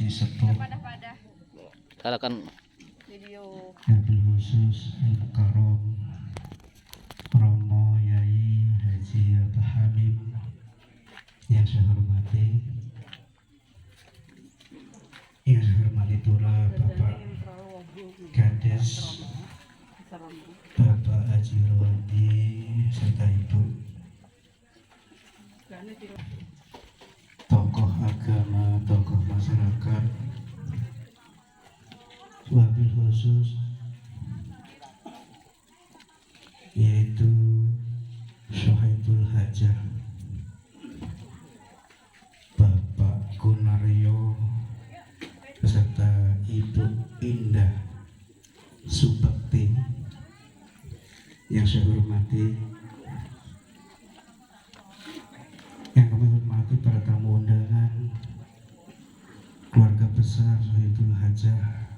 haji sepuh Silakan Wabil khusus Al-Karom Romo Yai Haji Abah Hamid yang saya hormati pula Bapak Kades Bapak Haji Rwandi serta Ibu tokoh agama, tokoh masyarakat, wabil khusus yaitu Sohaibul Hajah Bapak Gunaryo beserta Ibu Indah Subakti yang saya hormati, yang kami hormati para tamu undangan, keluarga besar Sohaibul Hajah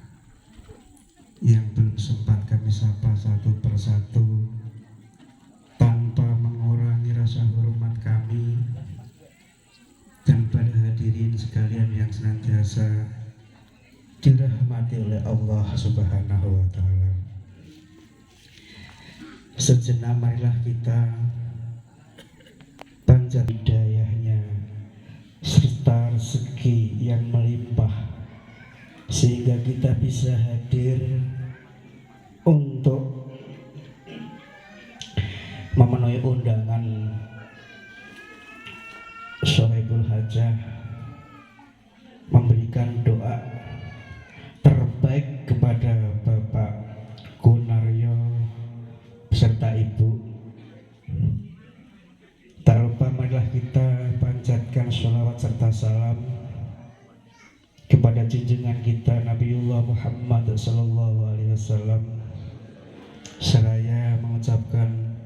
yang belum sempat kami sapa satu persatu tanpa mengurangi rasa hormat kami, dan pada hadirin sekalian yang senantiasa dirahmati oleh Allah Subhanahu wa Ta'ala. Sejenak marilah kita panjat hidayahnya serta rezeki yang melimpah sehingga kita bisa hadir untuk memenuhi undangan Sohaibul Hajah, memberikan doa terbaik kepada Bapak Gunaryo beserta Ibu. Tak lupa marilah kita panjatkan sholawat serta salam kepada junjungan kita Nabiullah Muhammad SAW, seraya mengucapkan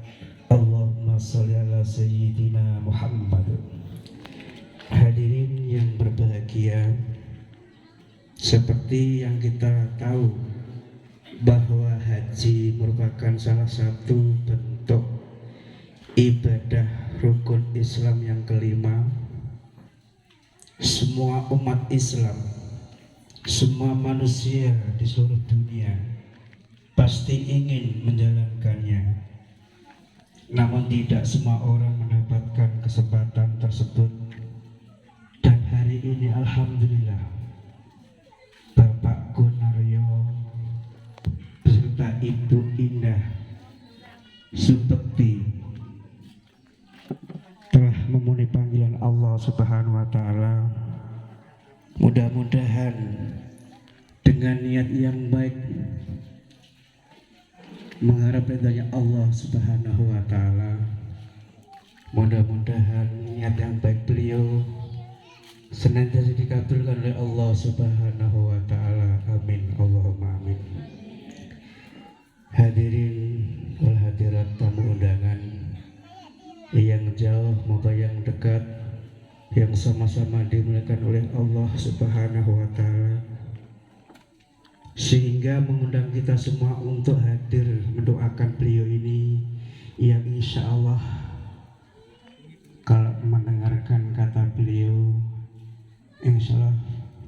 Allahumma sholli ala sayyidina Muhammad. Hadirin yang berbahagia, seperti yang kita tahu bahwa haji merupakan salah satu bentuk ibadah rukun Islam yang kelima. Semua umat Islam, semua manusia di seluruh dunia pasti ingin menjalankannya, namun tidak semua orang mendapatkan kesempatan tersebut. Dan hari ini alhamdulillah Bapak Gunaryo beserta Ibu Indah Subakti telah memenuhi panggilan Allah Subhanahu wa Ta'ala. Mudah-mudahan dengan niat yang baik mengharap ridhanya Allah Subhanahu wa Ta'ala, mudah-mudahan niat yang baik beliau senantiasa dikabulkan oleh Allah Subhanahu wa Ta'ala. Amin, Allahumma amin. Hadirin wal hadirat tamu undangan yang jauh maupun yang dekat, yang sama-sama dimuliakan oleh Allah Subhanahu wa Ta'ala, sehingga mengundang kita semua untuk hadir mendoakan beliau ini yang insya Allah kalau mendengarkan kata beliau insya Allah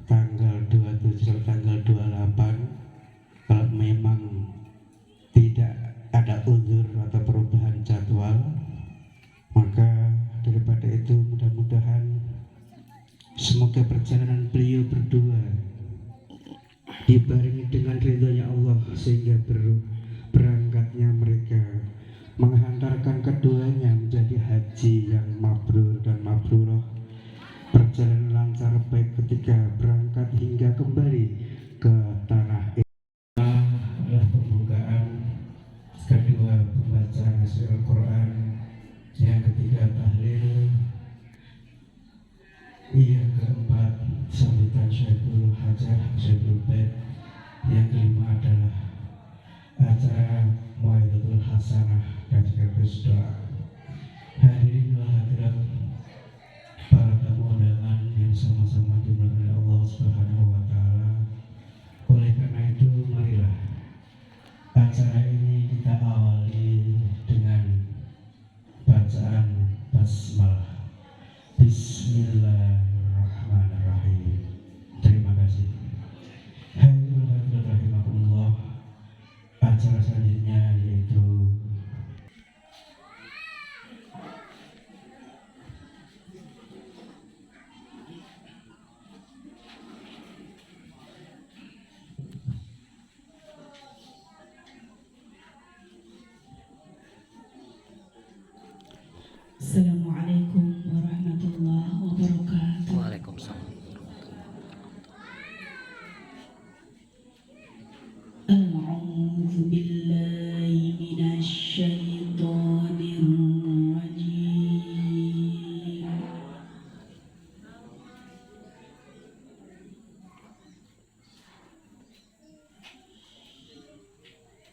tanggal 27 tanggal 28, kalau memang tidak ada uzur atau perubahan jadwal, maka daripada itu mudah-mudahan semoga perjalanan beliau berdua dibarengi dengan ridhonya Allah, sehingga berangkatnya mereka menghantarkan keduanya menjadi haji yang mabrur dan mabrurah, perjalanan lancar baik ketika berangkat hingga kembali ke tanah air. Adalah pembukaan, kedua pembacaan Al-Quran, yang ketiga tahlil, yang keempat sambutan Sohaibul Hajah, Sohaibul Bait, yang kelima adalah acara Mau'izatul Hasanah dan sekaligus doa. Hadirin wal hadirat para tamu undangan yang sama-sama dimuliakan oleh Allah Subhanahu wa Ta'ala. Oleh karena itu marilah acara ini kita awali dengan bacaan basmalah. Bismillahirrahmanirrahim. Terima kasih. acara selanjutnya yaitu Assalamualaikum warahmatullahi wabarakatuh. Waalaikumsalam. A'udzu billahi minasy syaithanir rajim.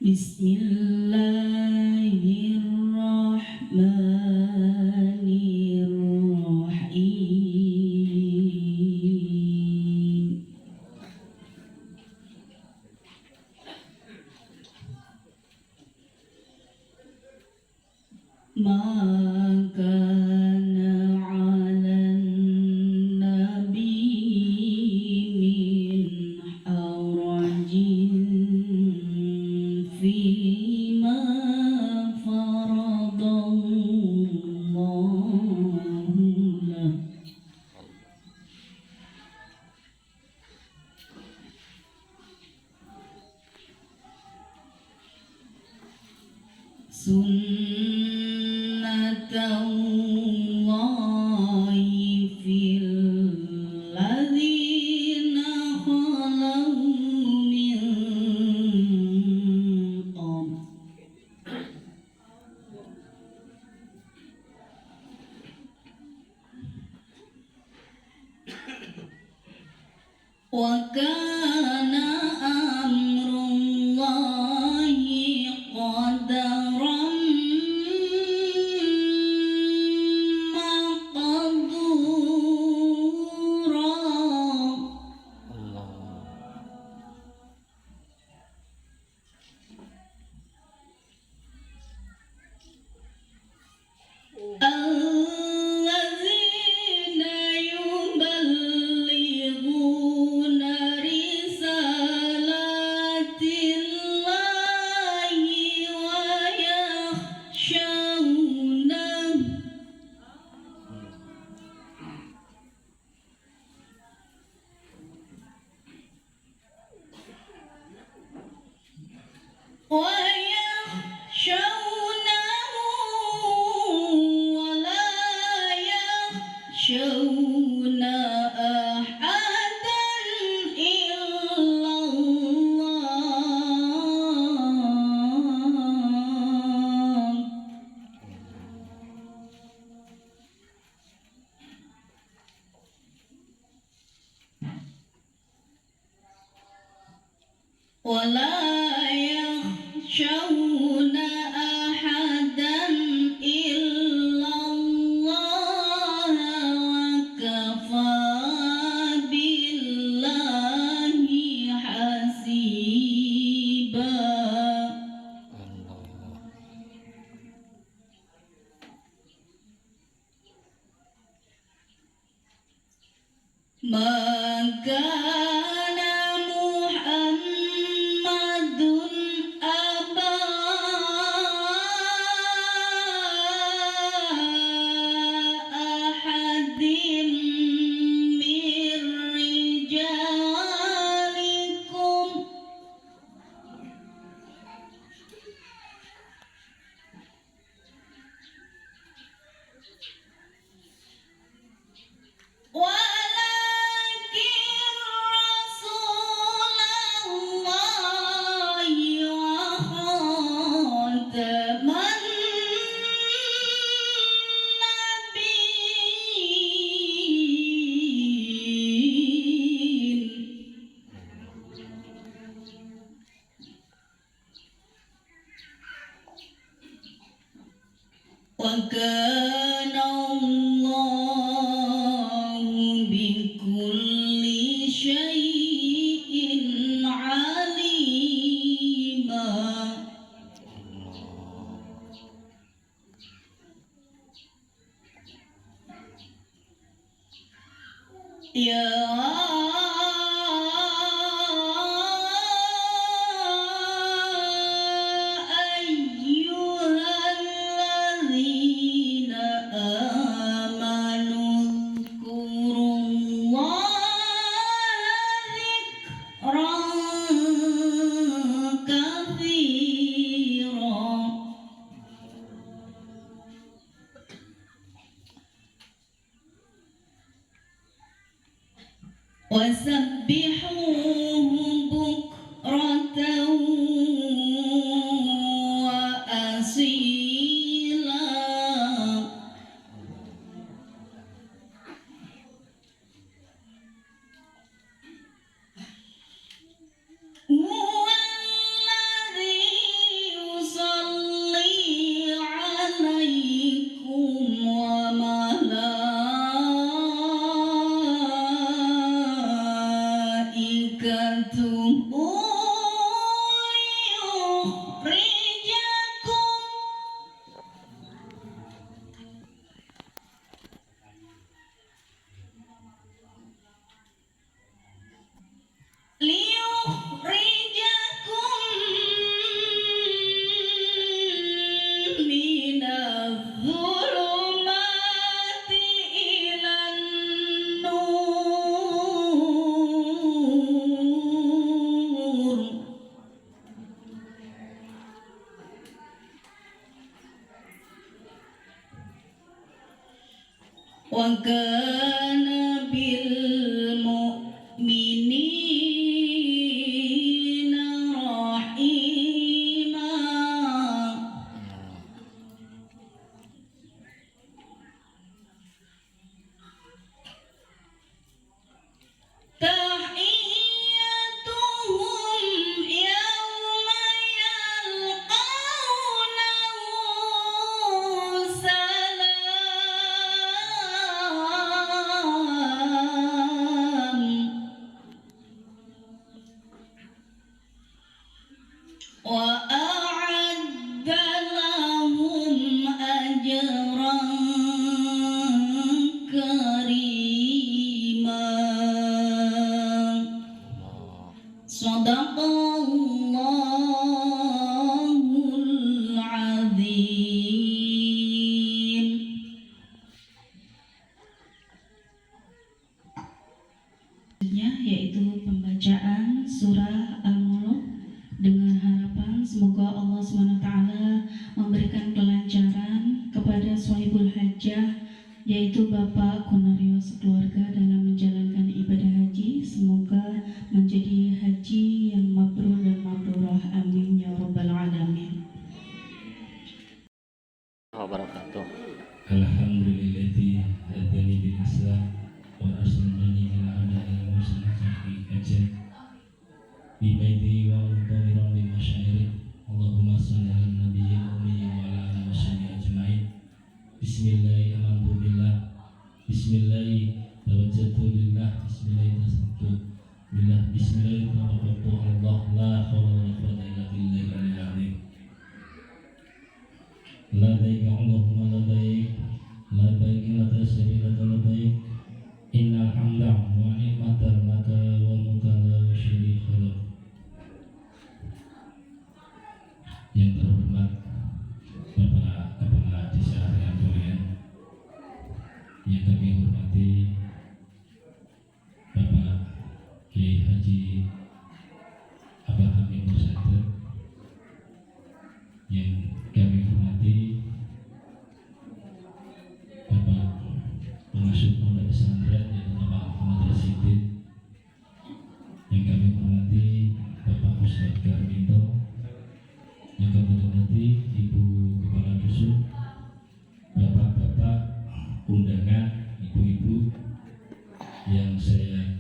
Bismillahirrahmanirrahim. Ma kana 'alan nabi min harajin fima faradallahu lahu. Sunnatullahi fil ladzina khalau min qabl. Wa kana amrullahi qadaran maqdura. Alladzina yuballighuna risalatillahi wa yakhshawnahu. ويخشونه ولا يخشون أحدا إلا الله. ولا يخشون أحدا إلا الله وكفى بالله حسيبا. ما كان محمد أبا أحد من رجالكم ولكن رسول الله وخاتم النبيين. وكان الله بكل شيء عليما. يا وسبحوه بكرة وأصيلا هو الذي يصلي عليكم وملائكته ليخرجكم من الظلمات إلى النور وكان بالمؤمنين رحيما تحيتهم يوم يلقونه سلام وأعد لهم أجرا كريما صدق الله العظيم. Yaitu pembacaan surah Al-Mulk dengan harapan semoga Allah SWT memberikan kelancaran kepada Sohibul Hajjah yaitu Bapak Konario sekeluarga dalam menjalankan ibadah haji. Semoga menjadi haji yang mabrur dan mabrurah. Amin ya rabbal alamin. Wabarakatuh. Alhamdulillahi hadani bil Islam wa arsalani ila ada'il muslimin ajal bi baiti wa mutamiran bi masyairi. Allahumma shalli ala nabiyil ummi wa ala alihi washabihi ajmain. Bismillahirrahmanirrahim. Bismillahirrahmanirrahim. Lillah. Bismillahirrahmanirrahim. Billah. Bismillahirrahmanirrahim. Allah la haula wa la quwwata illa billahil aliyyil azim. Ladaik Allahumma ladaik, ladaik laka syarika ladaik, innal hamda wa ni'mata laka wal mulka la syarika lak. Yang terhormat Bapak Kepala Desa Rian Durian, yang kami hormati Bapak Kiai Haji Abraham Ibnu Sadr, yang kami hormati Bapak Pengasuh Pondok Pesantren yaitu Bapak Ahmad Rasidin, yang kami hormati Bapak Ustadz Garminto, yang kami hormati Ibu Kepala Dusun, Bapak-bapak undangan, ibu-ibu yang saya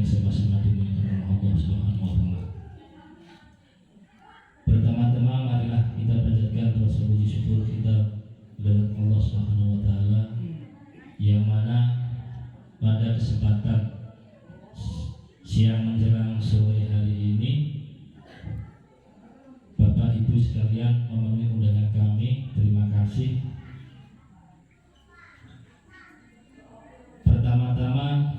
sama-sama dimuliakan oleh Allah Subhanahu wa taala. Pertama-tama marilah kita panjatkan rasa puji syukur kita kepada Allah Subhanahu wa taala yang mana pada kesempatan siang menjelang sore hari ini Bapak Ibu sekalian memenuhi undangan kami. Terima kasih. Pertama-tama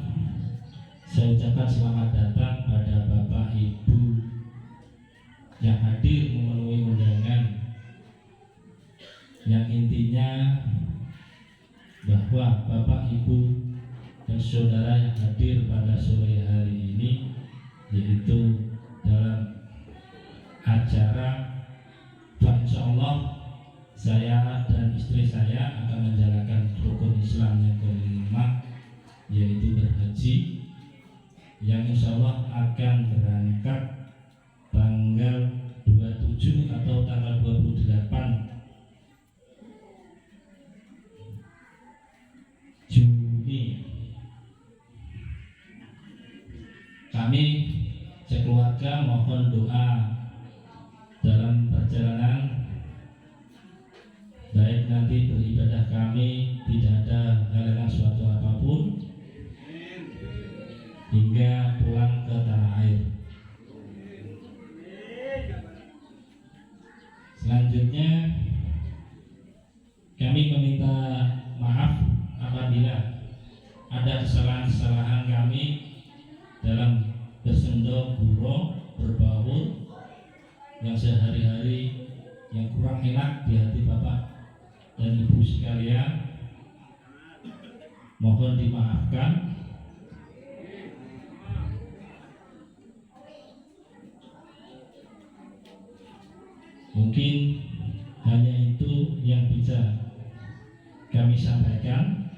saya ucapkan selamat datang pada Bapak Ibu yang hadir memenuhi undangan, yang intinya bahwa Bapak Ibu dan saudara yang hadir pada sore hari ini yaitu dalam acara Insya Allah saya dan istri saya akan menjalankan rukun Islam yang kelima, akan berangkat tanggal 27 atau tanggal 28 Juni. Kami sekeluarga mohon doa dalam perjalanan, baik nanti beribadah kami tidak ada halangan suatu apapun hingga pulang ke tanah air. Selanjutnya kami meminta maaf apabila ada kesalahan-kesalahan kami dalam bersendo guro berbaur yang sehari-hari yang kurang enak di hati Bapak dan Ibu sekalian, mohon dimaafkan. Mungkin hanya itu yang bisa kami sampaikan.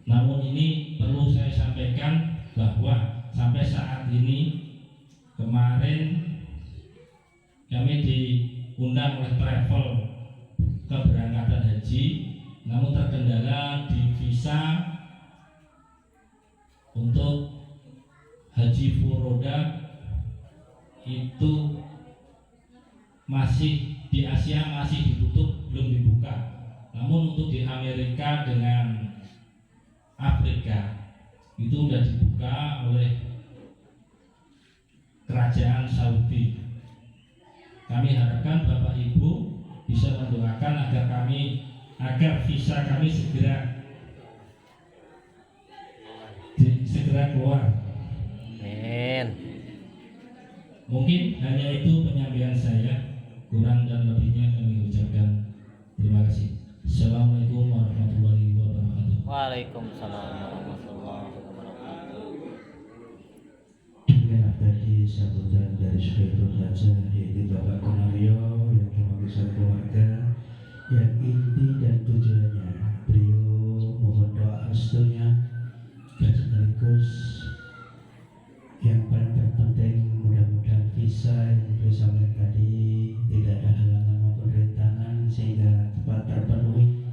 Namun ini perlu saya sampaikan bahwa sampai saat ini, kemarin kami diundang oleh travel keberangkatan haji, namun terkendala di visa untuk haji furoda itu masih di Asia masih ditutup, belum dibuka. Namun untuk di Amerika dengan Afrika itu sudah dibuka oleh kerajaan Saudi. Kami harapkan Bapak Ibu bisa mendoakan agar visa kami segera keluar. Amin. Mungkin hanya itu penyampaian saya. Kurang dan lebihnya kami ucapkan terima kasih. Assalamualaikum warahmatullahi wabarakatuh. Waalaikumsalam warahmatullahi wabarakatuh. Demikianlah tadi sambutan dari Syekhul Hajah, yaitu Bapak Konario yang mewakili keluarga, yang inti dan tujuannya beliau mohon doa restunya, dan sekaligus yang paling terpenting mudah-mudahan visa yang beliau sampaikan tadi tidak ada halangan maupun rintangan sehingga tepat terpenuhi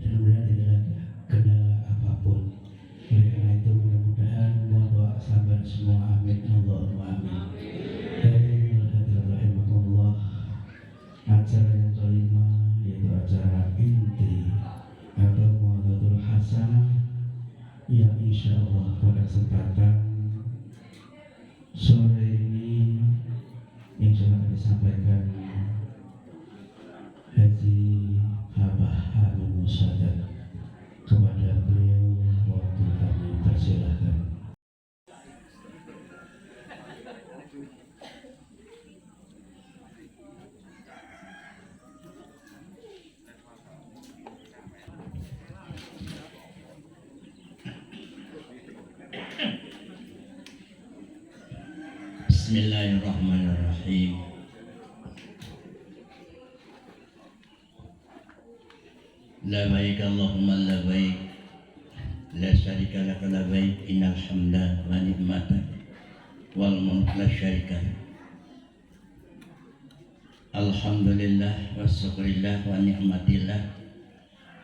dan mudah-mudahan tidak ada kendala apapun. Oleh karena itu mudah-mudahan mohon doa sabar semua, amin Allahumma amin. Rahimahullah, acara yang kelima yaitu acara inti atau Muadzatul Hasanah yang insya Allah pada kesempatan sore ini insya Allah akan disampaikan Haji Habah Hanum Musadad. Kepada beliau waktu kami persilahkan. Bismillahirrahmanirrahim. Labbaik Allahumma labbaik, la syarika laka labbaik, innal hamda wa ni'mata wal mulk la syarika lak. Alhamdulillah wa syukurillah wa ni'matillah,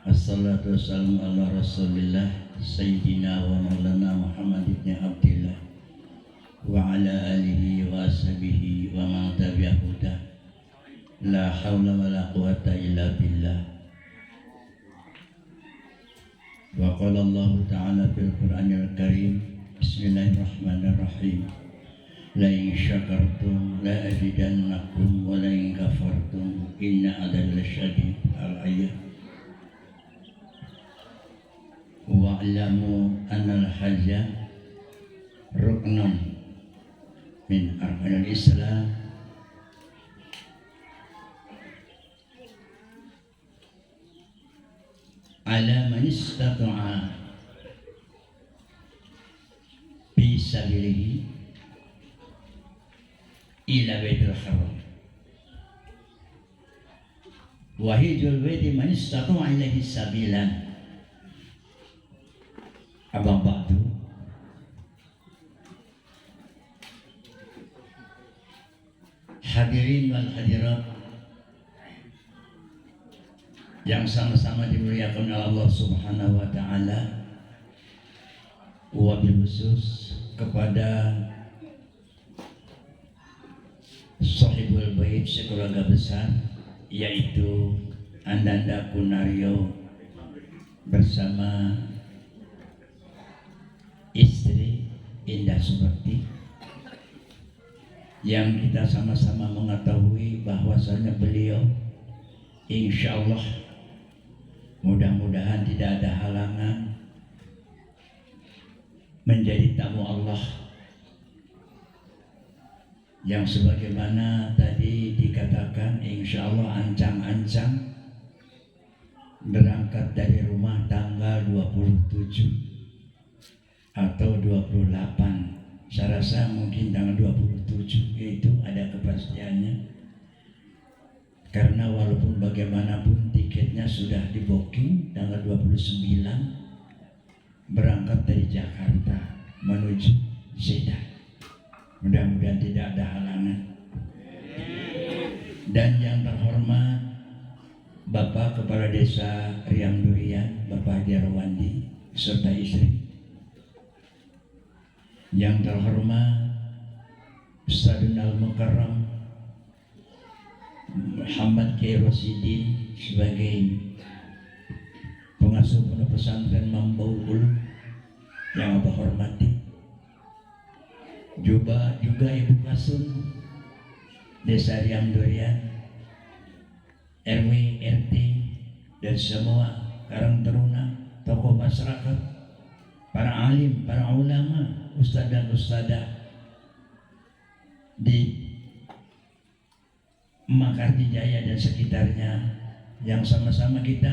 wassalatu wassalamu ala rasulillah sayyidina wa maulana Muhammad ibn Abdillah wa ala alihi wa ashabihi wa man tabi'ahu huda. La hawla wa la quwata illa billah. Wa qala Allah ta'ala fil Qur'anil Karim, bismillahirrahmanirrahim, la in syakartum la azidannakum wa la in kafartum inna adabi lasyadid. Al-ayat. Wa'lamu anna al-hajja ruknun min arkanil Islam ala man istata'a fi sabilihi ila baitul haram wa hijrul baiti man istata'a ilaihi sabilan. Amma ba'du, hadirin wal hadirat yang sama-sama dimuliakan oleh Allah Subhanahu wa taala, wabil khusus kepada sahibul bait sekeluarga besar, yaitu Ananda Kunario bersama istri Indah Sumarti, yang kita sama-sama mengetahui bahwasanya beliau insya Allah mudah-mudahan tidak ada halangan menjadi tamu Allah yang sebagaimana tadi dikatakan insya Allah ancang-ancang berangkat dari rumah tanggal 27 atau 28. Saya rasa mungkin tanggal 27 itu ada kepastiannya, karena walaupun bagaimanapun tiketnya sudah di booking tanggal 29 berangkat dari Jakarta menuju Jeddah. Mudah-mudahan tidak ada halangan. Dan yang terhormat Bapak Kepala Desa Riam Durian, Bapak Haji Rawandi serta istri. Yang terhormat Ustadzun Al-Mukarram Muhammad Kiai Rosidin sebagai pengasuh pondok pesantren Mambaul Ulum yang Abah hormati, juga Ibu Kasun Desa Riam Durian, RW, RT, dan semua Karang Taruna, tokoh masyarakat, para alim, para ulama, ustadz dan ustadzah di Makarti Jaya dan sekitarnya, yang sama-sama kita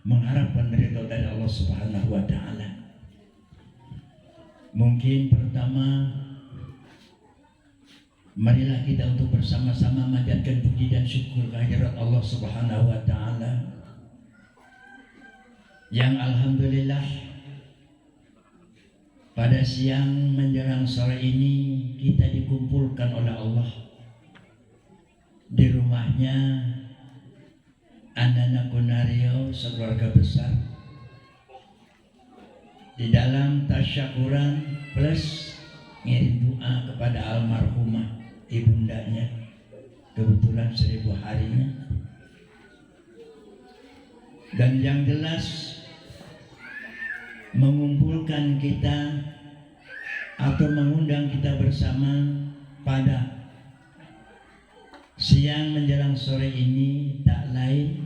mengharapkan ridho dari Allah Subhanahu wa taala. Mungkin pertama, marilah kita untuk bersama-sama memanjatkan puji dan syukur kehadirat Allah Subhanahu wa taala yang alhamdulillah pada siang menjelang sore ini kita dikumpulkan oleh Allah di rumahnya Andana Kunario sekeluarga besar di dalam tasyakuran plus ngirim doa kepada almarhumah ibundanya, kebetulan 1000 harinya. Dan yang jelas mengumpulkan kita atau mengundang kita bersama pada siang menjelang sore ini tak lain,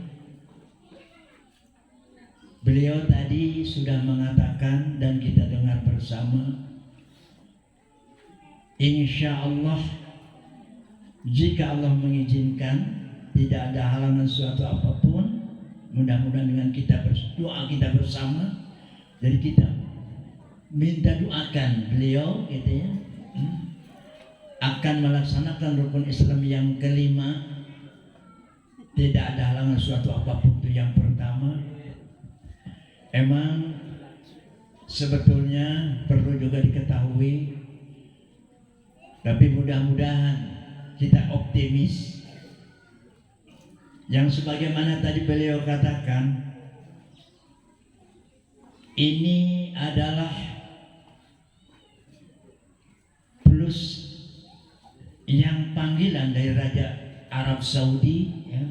beliau tadi sudah mengatakan dan kita dengar bersama, insya Allah jika Allah mengizinkan tidak ada halangan suatu apapun, mudah-mudahan dengan kita berdoa kita bersama, jadi kita minta doakan beliau gitu ya, akan melaksanakan rukun Islam yang kelima. Tidak ada halangan suatu apapun, itu yang pertama. Emang sebetulnya perlu juga diketahui, tapi mudah-mudahan kita optimis yang sebagaimana tadi beliau katakan, ini adalah plus yang panggilan dari Raja Arab Saudi ya.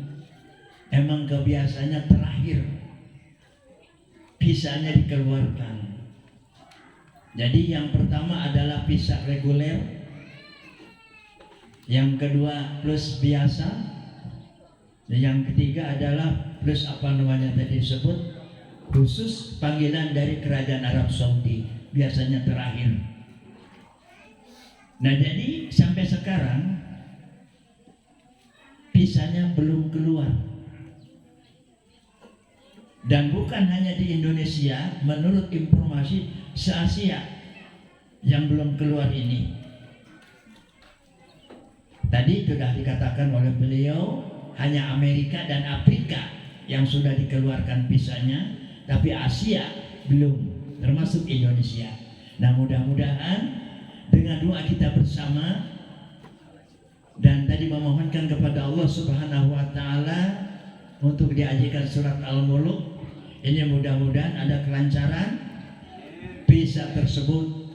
Emang kebiasaannya terakhir visanya dikeluarkan. Jadi yang pertama adalah visa reguler, yang kedua plus biasa, dan yang ketiga adalah plus apa namanya tadi disebut khusus panggilan dari Kerajaan Arab Saudi, biasanya terakhir. Nah jadi sampai sekarang visanya belum keluar. Dan bukan hanya di Indonesia, menurut informasi se-Asia yang belum keluar ini. Tadi sudah dikatakan oleh beliau hanya Amerika dan Afrika yang sudah dikeluarkan visanya, tapi Asia belum, termasuk Indonesia. Nah mudah-mudahan dengan doa kita bersama, dan tadi memohonkan kepada Allah Subhanahu wa taala untuk diajikan surat Al-Mulk. Ini mudah-mudahan ada kelancaran visa tersebut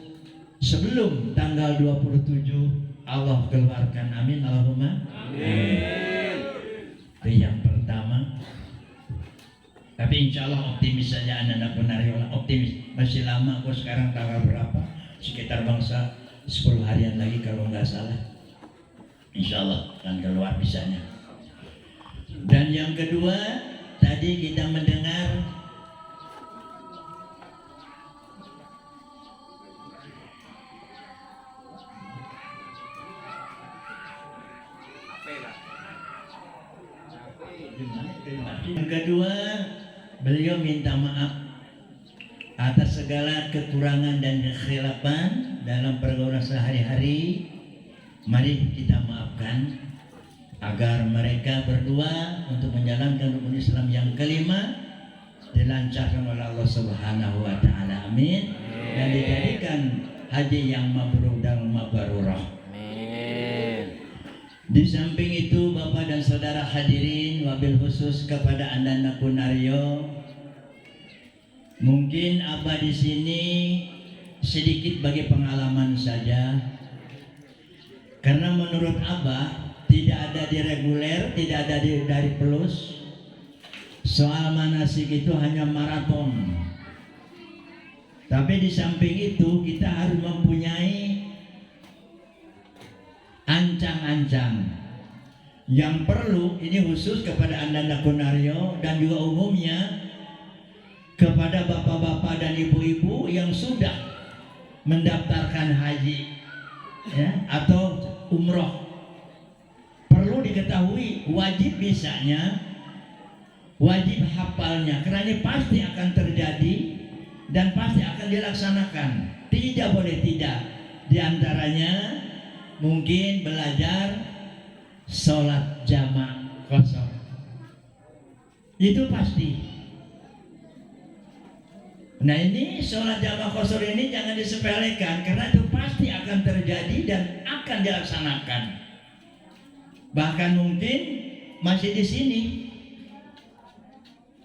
sebelum tanggal 27 Allah keluarkan. Amin Allahumma amin. Itu yang pertama. Tapi insya Allah optimis saja anak-anak penariola, optimis. Masih lama kok, sekarang tanggal berapa? Sekitar bangsa 10 harian lagi kalau nggak salah. Insya Allah akan keluar bisanya. Dan yang kedua, tadi kita mendengar yang kedua, beliau minta maaf atas segala kekurangan dan kekhilafan dalam pergaulan sehari-hari. Mari kita maafkan agar mereka berdua untuk menjalankan rukun Islam yang kelima dilancarkan oleh Allah Subhanahu wa taala. Amin. Dan dijadikan haji yang mabrur dan mabrurah. Di samping itu, Bapak dan Saudara hadirin, wabil khusus kepada Anda Nakunario, mungkin Abah di sini sedikit bagi pengalaman saja, karena menurut Abah tidak ada di reguler, tidak ada dari plus. Soal manasik itu hanya maraton. Tapi di samping itu kita harus mempunyai ancang-ancang yang perlu. Ini khusus kepada Anda Nakunario dan juga umumnya kepada bapak-bapak dan ibu-ibu yang sudah mendaftarkan haji ya, atau umroh. Perlu diketahui wajib bisanya, wajib hafalnya, karena ini pasti akan terjadi dan pasti akan dilaksanakan. Tidak boleh tidak. Di antaranya mungkin belajar sholat jamak kosong. Itu pasti. Nah, ini sholat jamak kosong ini jangan disepelekan, karena itu pasti akan terjadi dan akan dilaksanakan. Bahkan mungkin masih di sini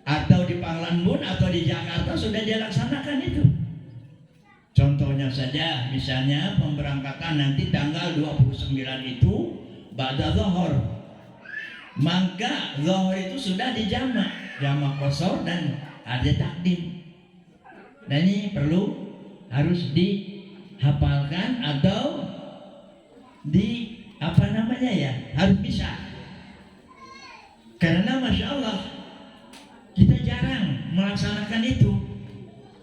atau di Panglanbun atau di Jakarta sudah dilaksanakan itu. Contohnya saja, misalnya pemberangkatan nanti tanggal 29 itu ba'da zuhur. Maka zuhur itu sudah dijamak, jamak qasar dan ada takdim. Nah, ini perlu harus dihafalkan atau harus bisa. Karena Masya Allah kita jarang melaksanakan itu.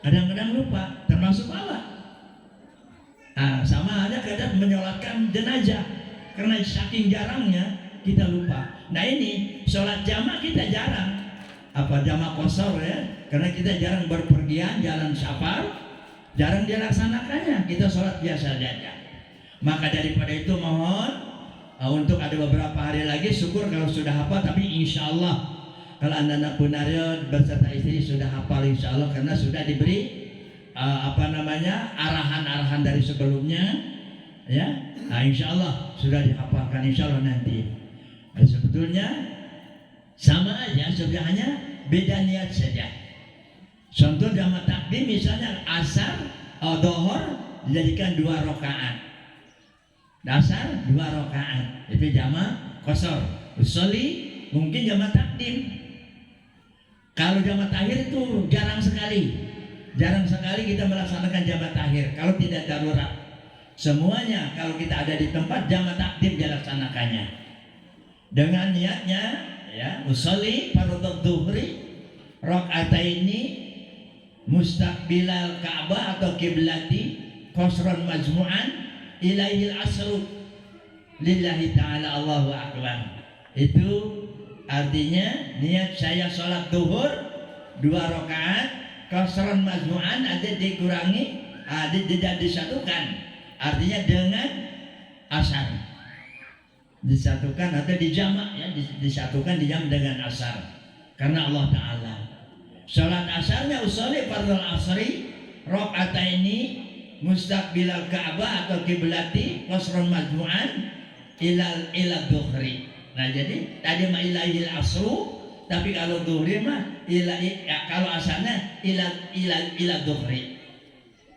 Kadang-kadang lupa, termasuk Allah. Sama ada kadang menyolatkan jenazah, karena saking jarangnya kita lupa. Nah, ini sholat jamaah kita jarang, jamaah qasar ya, karena kita jarang berpergian, jalan safar, jarang dilaksanakannya. Kita sholat biasa saja. Maka daripada itu mohon untuk ada beberapa hari lagi, syukur kalau sudah hafal. Tapi insya Allah kalau anak-anak Punario beserta istri sudah hafal insya Allah, karena sudah diberi arahan-arahan dari sebelumnya ya. Nah, insya Allah sudah dihafalkan insya Allah nanti. Nah, sebetulnya sama aja, sebenarnya beda niat saja. Contoh jamaah takdim misalnya asar atau dohor dijadikan 2 rakaat, dasar 2 rakaat, itu jamaah qasar. Usolli mungkin jamaah takdim. Kalau jamaah takhir itu jarang sekali kita melaksanakan jamaah takhir kalau tidak darurat. Semuanya kalau kita ada di tempat jamaah takdim dilaksanakannya dengan niatnya ya, usolli fardhu dhuhri rakaataini mustaqbilal Ka'bah atau kiblati qasran majmu'an ilaihil asru lillahi ta'ala Allahu akbar. Itu artinya niat saya sholat duhur 2 rakaat qasran majmu'an, ada dikurangi, tidak disatukan, artinya dengan asar disatukan atau dijamak ya, disatukan dijam dengan asar, karena Allah Ta'ala sholat asarnya usolli fardhu asri rakaataini mustaqbilal Ka'bah atau kiblati qasran majmu'an ila dhuhri. Nah jadi tadi mah ilaihil asru, tapi kalau dhuhri mah kalau asalnya ila dhuhri.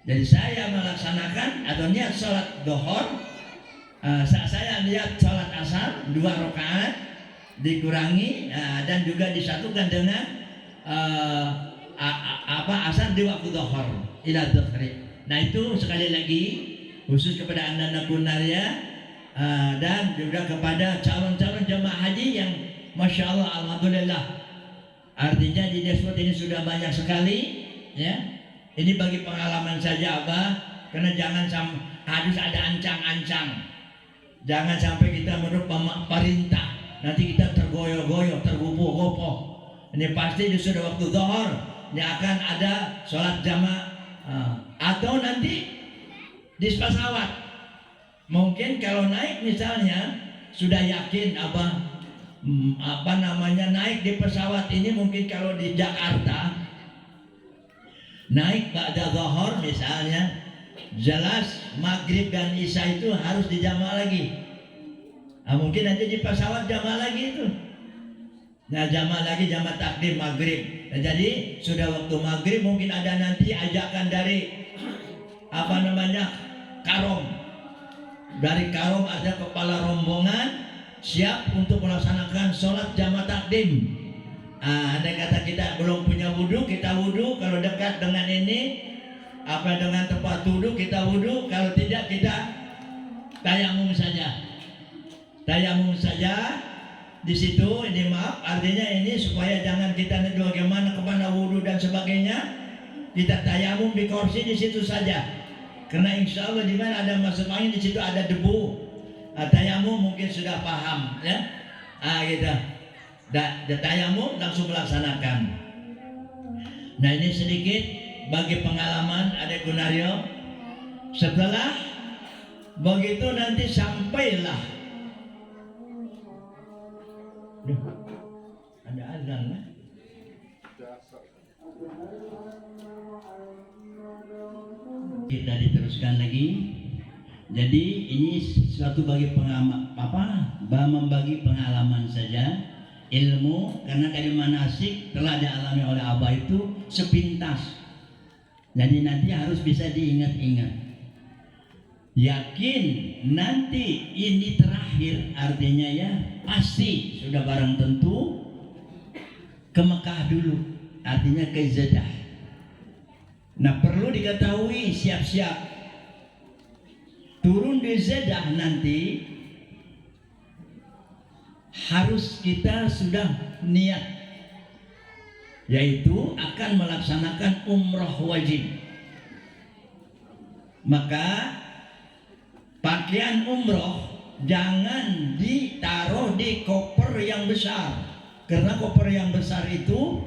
Jadi saya melaksanakan atau niat sholat dhuhur, saya niat sholat asar 2 rakaat dikurangi dan juga disatukan dengan asar di waktu dhuhur ila dhuhri. Nah itu sekali lagi khusus kepada anda Kunaria dan juga kepada calon-calon jemaah haji yang masya Allah alhamdulillah, artinya di dashboard ini sudah banyak sekali ya. Ini bagi pengalaman saja Abah, karena jangan harus ada ancang-ancang, jangan sampai kita menurut perintah nanti kita tergoyoh-goyoh, tergopoh-gopoh. Ini pasti sudah waktu zuhur ini akan ada sholat jamaah atau nanti di pesawat. Mungkin kalau naik misalnya sudah yakin naik di pesawat ini, mungkin kalau di Jakarta naik ba'da zuhur misalnya, jelas maghrib dan isya itu harus dijamaah lagi. Mungkin nanti di pesawat jamaah lagi itu. Nah jamaah lagi, jamaah takdim maghrib. Nah, jadi sudah waktu maghrib mungkin ada nanti ajakan dari Karom. Dari Karom ada kepala rombongan siap untuk melaksanakan sholat jamaah takdim. Andai kata kita belum punya wudhu, kita wudhu. Kalau dekat dengan ini dengan tempat wudhu kita wudhu. Kalau tidak kita tayamum saja. Tayamum saja di situ. Ini maaf, artinya ini supaya jangan kita bagaimana kemana wudhu dan sebagainya. Kita tayamum di kursi di situ saja. Karena insya Allah di mana ada masuk angin di situ ada debu. Tayamum mungkin sudah paham ya. Gitu. Tayamum langsung melaksanakan. Nah ini sedikit bagi pengalaman Adek Gunario. Setelah begitu nanti sampailah. Ada azan lah. Kita diteruskan lagi. Jadi ini suatu bagi pengalaman membagi pengalaman saja, ilmu, karena dari manasik telah dialami oleh Abah itu sepintas. Jadi nanti harus bisa diingat-ingat. Yakin nanti ini terakhir, artinya ya pasti sudah barang tentu ke Mekah dulu, artinya ke Jeddah. Nah perlu diketahui siap-siap turun di Jeddah nanti harus kita sudah niat, yaitu akan melaksanakan umrah wajib. Maka pakaian umroh jangan ditaruh di koper yang besar, karena koper yang besar itu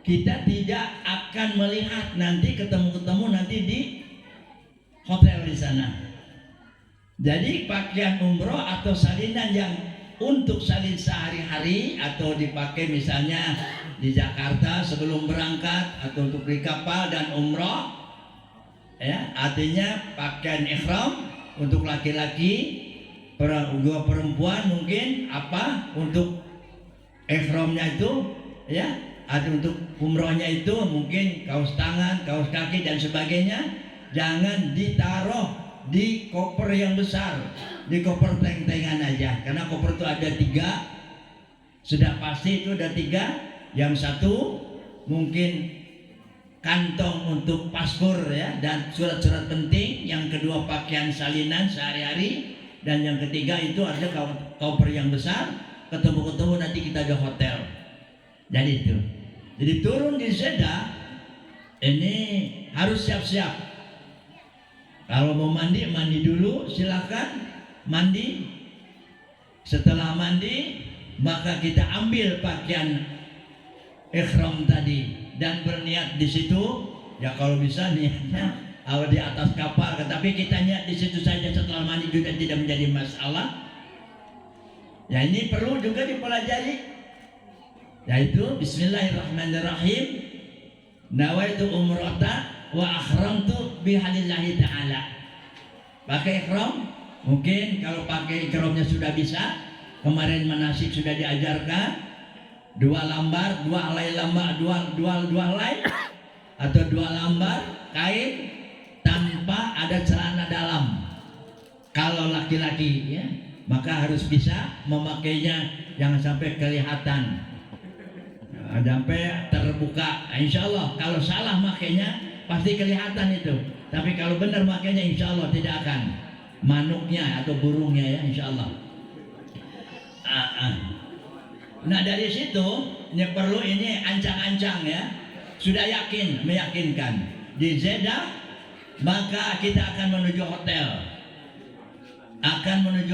kita tidak akan melihat nanti ketemu nanti di hotel di sana. Jadi pakaian umroh atau salinan yang untuk salin sehari-hari atau dipakai misalnya di Jakarta sebelum berangkat atau untuk di kapal dan umroh, ya artinya pakaian ihram untuk laki-laki, perempuan mungkin untuk ihramnya itu ya, ada untuk umrohnya itu mungkin kaos tangan, kaos kaki dan sebagainya jangan ditaruh di koper yang besar, di koper teng-tengan aja, karena koper itu ada 3, sudah pasti itu ada 3. Yang satu mungkin kantong untuk paspor ya dan surat-surat penting, yang kedua pakaian salinan sehari-hari, dan yang ketiga itu ada koper yang besar, ketemu nanti kita di hotel. Jadi itu, jadi turun di Jeddah ini harus siap-siap. Kalau mau mandi dulu, silakan mandi. Setelah mandi, maka kita ambil pakaian ihram tadi dan berniat di situ. Ya kalau bisa niatnya di atas kapal, tetapi kita niat di situ saja setelah mandi juga tidak menjadi masalah. Ya ini perlu juga dipelajari. Yaitu Bismillahirrahmanirrahim. Nawaitu umrata wa akhramtu bihalillahi ta'ala. Pakai ihram Mungkin kalau pakai ihramnya sudah bisa, kemarin manasik sudah diajarkan, 2 lambar, 2 helai lambar, 2 helai atau 2 lambar kain tanpa ada celana dalam. Kalau laki-laki ya, maka harus bisa memakainya, jangan sampai kelihatan, sampai terbuka. Insya Allah kalau salah makainya pasti kelihatan itu. Tapi kalau benar makainya insya Allah tidak akan. Manuknya atau burungnya ya insya Allah. Nah dari situ ini perlu ini ancang-ancang ya. Sudah meyakinkan di Jeddah, maka kita akan menuju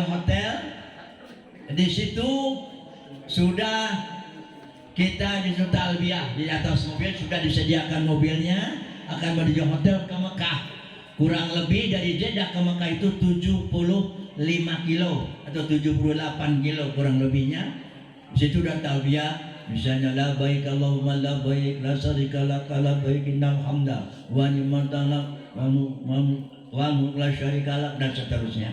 hotel. Di situ sudah kita di talbiyah, di atas mobil sudah disediakan mobilnya, akan menuju hotel ke Mekah. Kurang lebih dari Jeddah ke Mekah itu 75 kilo atau 78 kilo kurang lebihnya. Di situ udah talbiyah, misalnya labbaik Allahumma labbaik la syarika lak labbaik innal hamda wa ni'mata lak wa mulk la syarika lak dan seterusnya.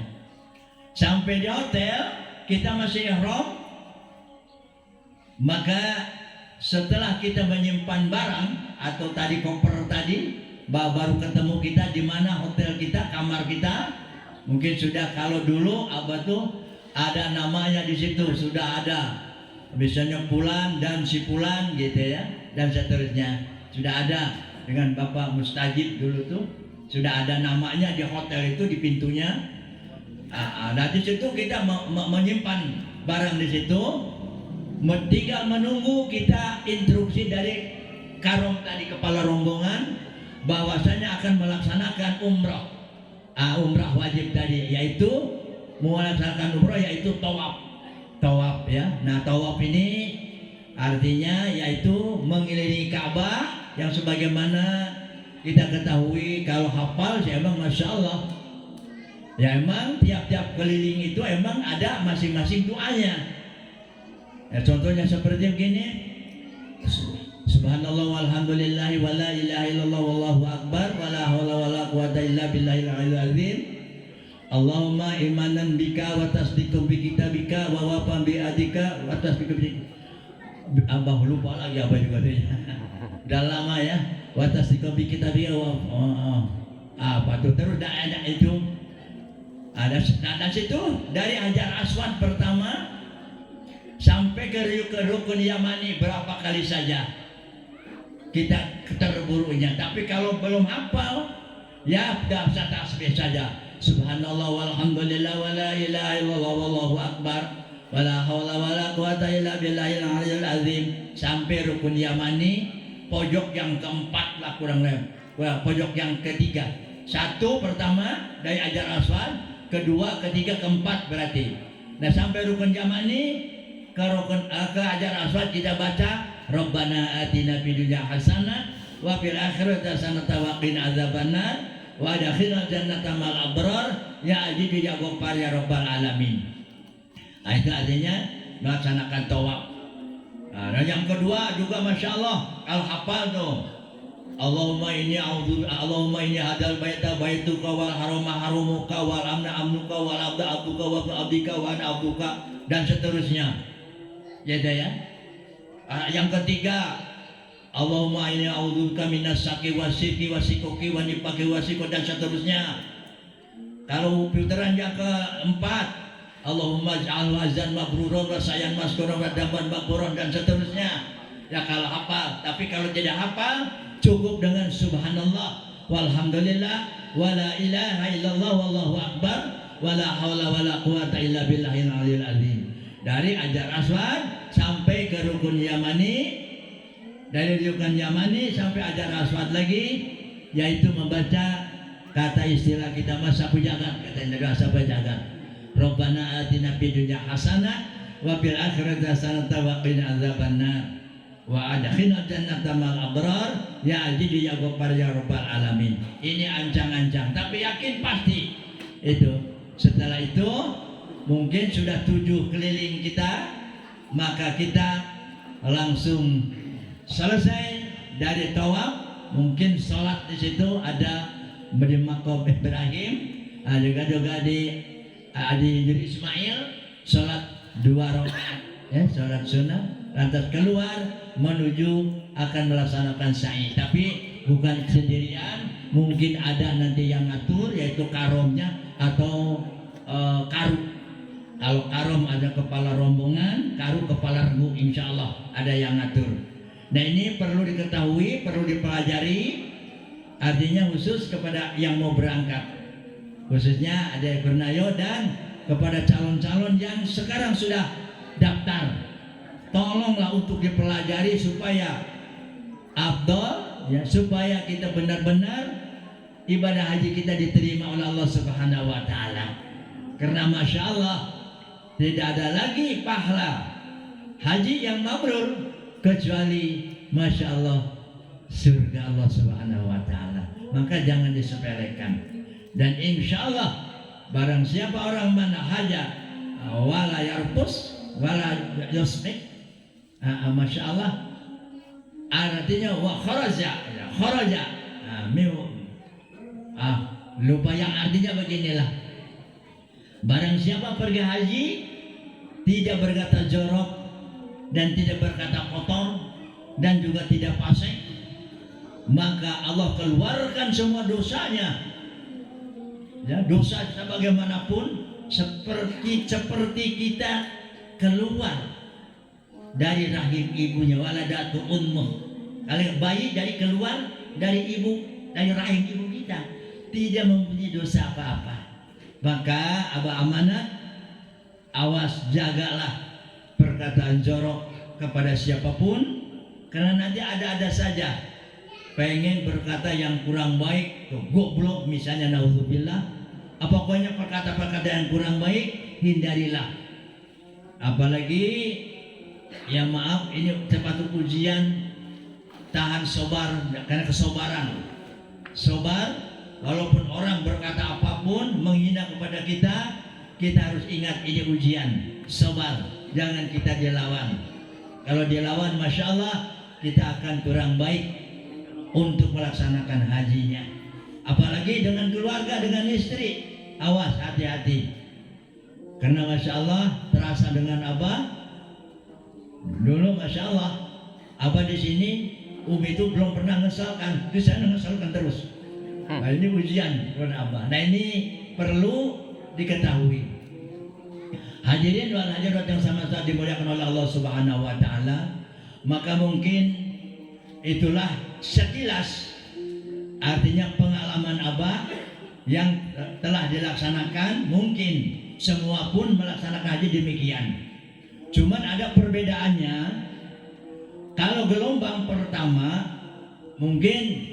Sampai di hotel kita masih ihram. Maka setelah kita menyimpan barang atau tadi koper tadi, baru ketemu kita di mana hotel kita, kamar kita. Mungkin sudah, kalau dulu Abah tuh ada namanya di situ, sudah ada misalnya Pulan dan si Pulan gitu ya, dan seterusnya. Sudah ada dengan Bapak Mustajib dulu tuh, sudah ada namanya di hotel itu di pintunya. Nah di situ kita menyimpan barang di situ. Tinggal menunggu kita instruksi dari Karom tadi, kepala rombongan, bahwasanya akan melaksanakan umrah. Umrah wajib tadi, yaitu melaksanakan umrah, yaitu tawaf ya. Nah tawaf ini artinya yaitu mengelilingi Ka'bah, yang sebagaimana kita ketahui kalau hafal sih emang masya Allah ya, emang tiap-tiap keliling itu emang ada masing-masing doanya. Ya, contohnya seperti begini, Subhanallah walhamdulillah wa la ilaha illallah wallahu akbar wa la hawla wa la quwata illa billahil aliyyil azim. Allahumma imanan bika wa tasdiqu bi kitabika wa wafan bi adika wa tasdiqu bi. Abah lupa lagi apa juga dia. Udah lama ya. Wa tasdiqu bi kitabika wa apa tuh terus ada itu. Ada situ dari Hajar Aswad pertama sampai ke Rukun Yamani berapa kali saja kita terburunya. Tapi kalau belum hafal ya sudah bisa tasbih saja. Subhanallah walhamdulillah wa la ilaha illallah wallahu akbar wa la haula wa la quwata illa billahil aliyyil azim. Sampai Rukun Yamani pojok yang keempat lah kurang lebih, pojok yang ketiga. Satu pertama dari Hajar Aswad, kedua, ketiga, keempat berarti. Nah sampai Rukun Yamani ke Hajar Aswad kita baca Rabbana atina fid dunya hasanah wa fil akhirati hasanah wa qina adzabannar wa adkhilna jannata ma'al abrar ya ajidu ya ghaffar ya rabbal alamin. Nah, itu artinya melaksanakan tawaf. Nah, yang kedua juga masya Allah kalau hafal tuh Allahumma inni hadal baita baituka wal harama harumuka wal amna amnuka wal abda abduka wa abdika wa ana abduka dan seterusnya. Ya ya. Yang ketiga, Allahumma inni a'udzubika minas saqi wasiki wasikoki wa nifaqi wasiko dan seterusnya. Kalau putaran yang keempat, Allahumma ij'al wazan mabruron wa sayan maskuron wa damban makburon dan seterusnya. Ya kalau hafal, tapi kalau tidak hafal cukup dengan subhanallah walhamdulillah wa la ilaha illallah wallahu akbar wa la haula wa la quwata illa billahil aliyyil azim. Dari Hajar Aswad sampai ke Rukun Yamani, dari Rukun Yamani sampai Hajar Aswad lagi, yaitu membaca kata istilah kita sapu jagat, kata Nabi sapu jagat. Rabbana atina fid dunya hasanah wa fil akhirati hasanah wa qina adzabannar wa adkhilna jannata ma'al abrar ya aziz ya ghaffar ya rabbal alamin. Ini ancang-ancang tapi yakin pasti itu. Setelah itu mungkin sudah 7 keliling kita, maka kita langsung selesai dari tawaf. Mungkin sholat di situ ada di Maqam Ibrahim, juga di Adi Juri Ismail sholat 2 rakaat ya, sholat sunnah, lantas keluar menuju akan melaksanakan sa'i, tapi bukan sendirian, mungkin ada nanti yang ngatur yaitu karomnya atau karu. Kalau karom ada kepala rombongan, karu kepala regu, insya Allah ada yang ngatur. Nah ini perlu diketahui, perlu dipelajari, artinya khusus kepada yang mau berangkat, khususnya ada Kurnayo dan kepada calon-calon yang sekarang sudah daftar, tolonglah untuk dipelajari supaya afdal ya, supaya kita benar-benar ibadah haji kita diterima oleh Allah Subhanahu wa taala. Karena Masya Allah tidak ada lagi pahala haji yang mabrur kecuali Masya Allah surga Allah Subhanahu wa taala. Maka jangan disepelekan. Dan insya Allah barang siapa orang mana haja wala yarpus wala yusmik, Masya Allah, artinya wa kharaja lupa yang artinya beginilah, barang siapa pergi haji tidak berkata jorok dan tidak berkata kotor dan juga tidak fasik, maka Allah keluarkan semua dosanya ya, dosa sebagaimanapun, seperti kita keluar dari rahim ibunya, waladatu ummuh, kalau bayi dari keluar dari ibu, dari rahim ibu kita tidak mempunyai dosa apa-apa. Maka abah amanah, awas jagalah perkataan jorok kepada siapapun, karena nanti ada saja pengen berkata yang kurang baik, tuh, goblok misalnya, naudzubillah, pokoknya perkata-perkata yang kurang baik hindarilah. Apalagi ya maaf, ini sepatu ujian, tahan sobar, karena kesobaran sobar, walaupun orang berkata apapun menghina kepada kita harus ingat ini ujian, sobar, jangan kita dilawan. Kalau dilawan Masya Allah kita akan kurang baik untuk melaksanakan hajinya. Apalagi dengan keluarga, dengan istri, awas, hati-hati. Karena Masya Allah terasa dengan abah dulu, Masya Allah, abah di sini Umi itu belum pernah ngesalkan, di sana ngesalkan terus. Nah ini ujian buat abah. Nah ini perlu diketahui. Hadirin wal hadirat yang sama-sama dimuliakan oleh Allah Subhanahu wa taala, maka mungkin itulah sekilas artinya pengalaman abah yang telah dilaksanakan. Mungkin semua pun melaksanakan haji demikian. Cuman ada perbedaannya. Kalau gelombang pertama mungkin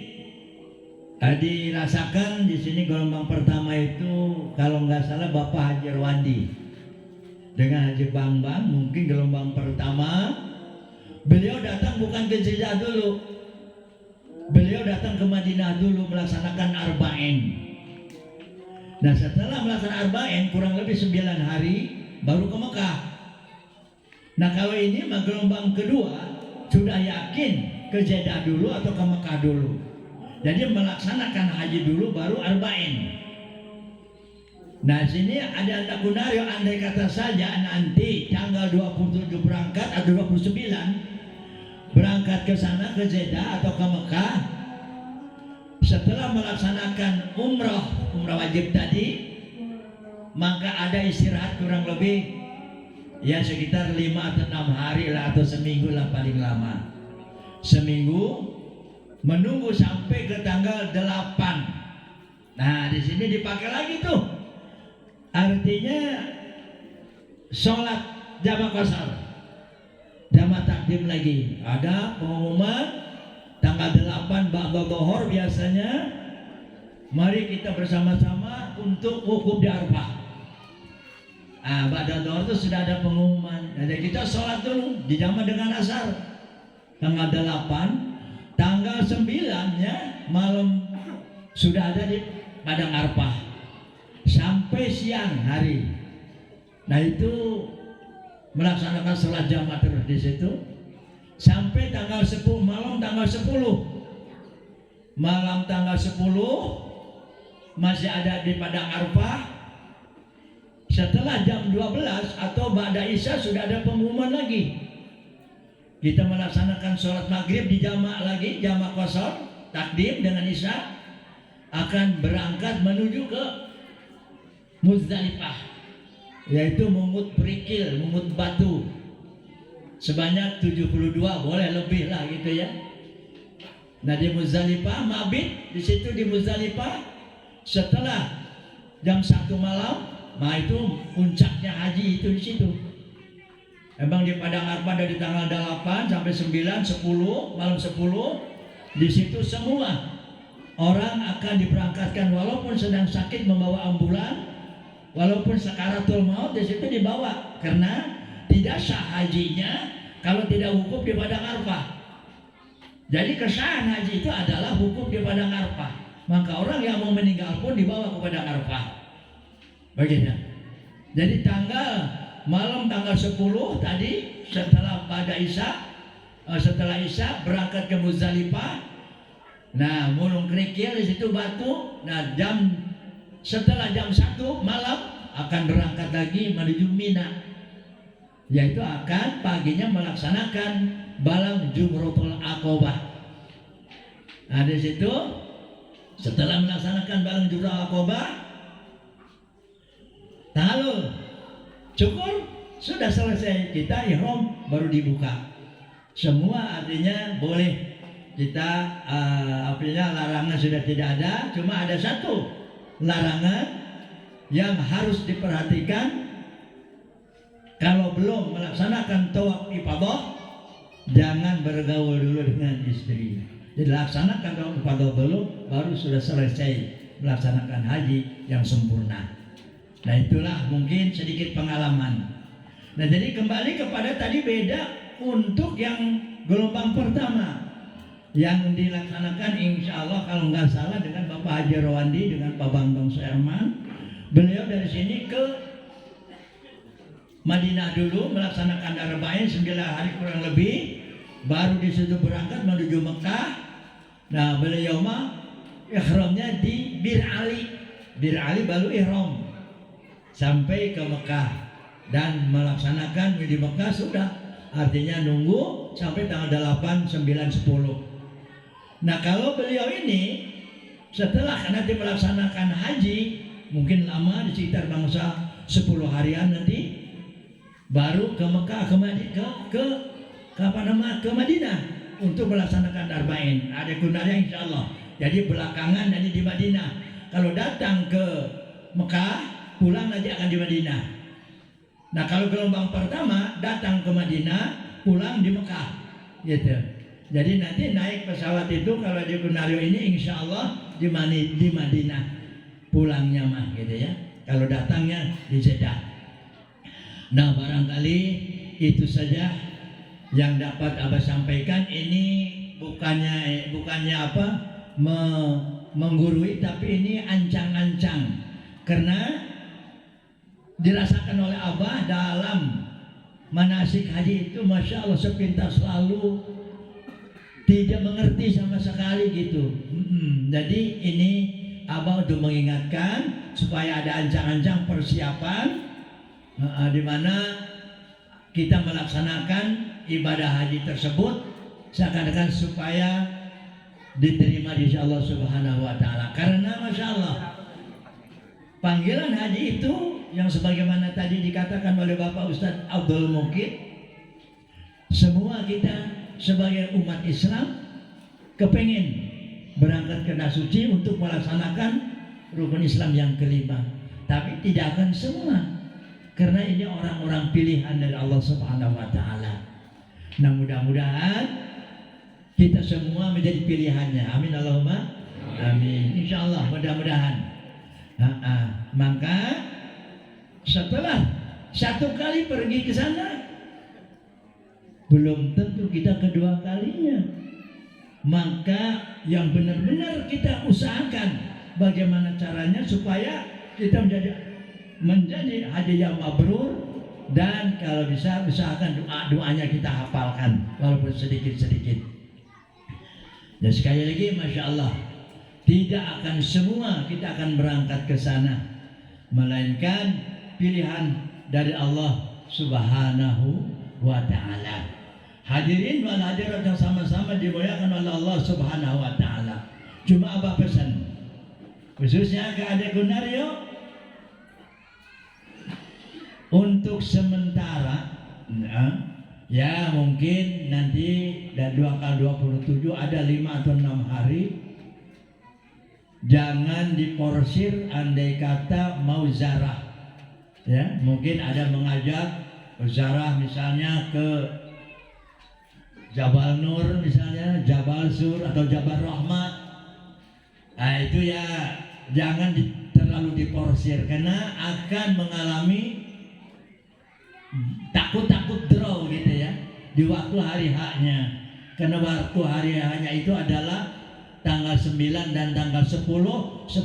dirasakan di sini, gelombang pertama itu kalau nggak salah Bapak Haji Rwandi dengan Haji Bambang, mungkin gelombang pertama beliau datang bukan ke Jeddah dulu, beliau datang ke Madinah dulu melaksanakan arba'in. Nah setelah melaksanakan arba'in kurang lebih 9 hari baru ke Mekah. Nah kalau ini gelombang kedua sudah yakin ke Jeddah dulu atau ke Mekah dulu, jadi melaksanakan haji dulu baru arba'in. Nah sini ada anak kunario, andai kata saja nanti tanggal 27 berangkat atau 29 berangkat ke sana ke Jeddah atau ke Mekah, setelah melaksanakan umrah wajib tadi, maka ada istirahat kurang lebih ya sekitar 5 atau 6 hari lah, atau seminggu lah paling lama. Seminggu menunggu sampai ke tanggal 8. Nah di sini dipakai lagi tuh, artinya sholat jamaah qasar, jamaah takdim lagi. Ada pengumuman tanggal 8 ba'da dhuhur biasanya, mari kita bersama-sama untuk wukuf di Arafah. Ba'da dhuhur itu sudah ada pengumuman. Jadi kita sholat dulu dijamah dengan asar tanggal 8, tanggal 9-nya malam sudah ada di padang Arafah sampai siang hari. Nah itu melaksanakan sholat jamaah terus di situ sampai tanggal 10 malam, tanggal 10 malam, tanggal 10 masih ada di padang Arafah Setelah jam 12 atau ba'da isya sudah ada pengumuman lagi. Kita melaksanakan sholat maghrib di jamak lagi, jamak qashar, takdim dengan isya, akan berangkat menuju ke Muzdalifah, yaitu mungut kerikil, mungut batu sebanyak 72, boleh lebih lah gitu ya. Nah di Muzdalifah mabit, di situ di Muzdalifah setelah jam 1 malam, nah itu puncaknya haji itu di situ. Emang di Padang Arafah dari tanggal 8 sampai 9, 10, malam 10 di situ semua orang akan diberangkatkan, walaupun sedang sakit membawa ambulan, walaupun sakaratul maut di situ dibawa, karena tidak sah hajinya kalau tidak wukuf di Padang Arafah. Jadi kesahan haji itu adalah wukuf di Padang Arafah. Maka orang yang mau meninggal pun dibawa ke Padang Arafah. Begitu. Jadi malam tanggal 10 tadi setelah setelah isya berangkat ke Muzdalifah. Nah, mulung kerikil di situ batu. Nah, setelah jam 1 malam akan berangkat lagi menuju Mina. Yaitu akan paginya melaksanakan balang Jumratul Aqabah. Nah, di situ setelah melaksanakan balang Jumratul Aqabah, tahlul, cukur, sudah selesai, kita ihram baru dibuka. Semua artinya boleh kita artinya larangan sudah tidak ada, cuma ada satu larangan yang harus diperhatikan. Kalau belum melaksanakan tawaf ifadah, jangan bergaul dulu dengan istri. Jadi laksanakan tawaf ifadah dulu, baru sudah selesai melaksanakan haji yang sempurna. Nah itulah mungkin sedikit pengalaman. Nah jadi kembali kepada tadi beda untuk yang gelombang pertama yang dilaksanakan insya Allah kalau nggak salah dengan Bapak Haji Rawandi dengan Pak Bambang Suherman. Beliau dari sini ke Madinah dulu melaksanakan arba'in 9 hari kurang lebih, baru di situ berangkat menuju Mekah. Nah beliau mah ihramnya di Bir Ali baru ihram sampai ke Mekah dan melaksanakan di Mekah sudah, artinya nunggu sampai tanggal 8, 9, 10. Nah kalau beliau ini setelah nanti melaksanakan haji mungkin lama di sekitar bangsa 10 harian nanti baru ke Mekah ke Madinah untuk melaksanakan arba'in. Ada gunanya insya Allah. Jadi belakangan nanti di Madinah. Kalau datang ke Mekah, pulang nanti akan di Madinah. Nah kalau gelombang pertama datang ke Madinah, pulang di Mekah, gitu. Jadi nanti naik pesawat itu kalau di Gunario ini insya Allah di Madinah pulangnya mah, gitu ya. Kalau datangnya di Jeddah. Nah barangkali itu saja yang dapat Abah sampaikan. Ini bukannya apa menggurui, tapi ini ancang-ancang karena dirasakan oleh Abah dalam manasik haji itu, masya Allah sepintas lalu tidak mengerti sama sekali gitu. Jadi ini Abah untuk mengingatkan supaya ada ancang-ancang persiapan di mana kita melaksanakan ibadah haji tersebut seakan-akan supaya diterima di Allah Subhanahu wa taala. Karena masya Allah panggilan haji itu yang sebagaimana tadi dikatakan oleh Bapak Ustadz Abdul Mukid, semua kita sebagai umat Islam kepengen berangkat ke Tanah Suci untuk melaksanakan rukun Islam yang kelima, tapi tidak akan semua. Karena ini orang-orang pilihan dari Allah Subhanahu wa taala. Nah, mudah-mudahan kita semua menjadi pilihannya. Amin Allahumma amin. Insyaallah mudah-mudahan. Maka setelah satu kali pergi ke sana, belum tentu kita kedua kalinya. Maka yang benar-benar kita usahakan bagaimana caranya supaya kita menjadi haji yang mabrur, dan kalau bisa usahakan doanya kita hafalkan walaupun sedikit-sedikit. Dan sekali lagi masya Allah, tidak akan semua kita akan berangkat ke sana, melainkan pilihan dari Allah Subhanahu wa Ta'ala. Hadirin wal hadirat yang sama-sama dimuliakan oleh Allah Subhanahu wa Ta'ala. Cuma apa pesan khususnya ke adik Gunario, untuk sementara ya mungkin nanti dan 2x27 ada 5 atau 6 hari, jangan diporsir. Andai kata mau zarah, ya mungkin ada mengajak zarah misalnya ke Jabal Nur misalnya, Jabal Sur atau Jabal Rahmat. Nah itu ya jangan terlalu diporsir karena akan mengalami takut draw gitu ya di waktu hari haknya. Karena waktu hari haknya itu adalah tanggal 9 dan tanggal 10, 11, 12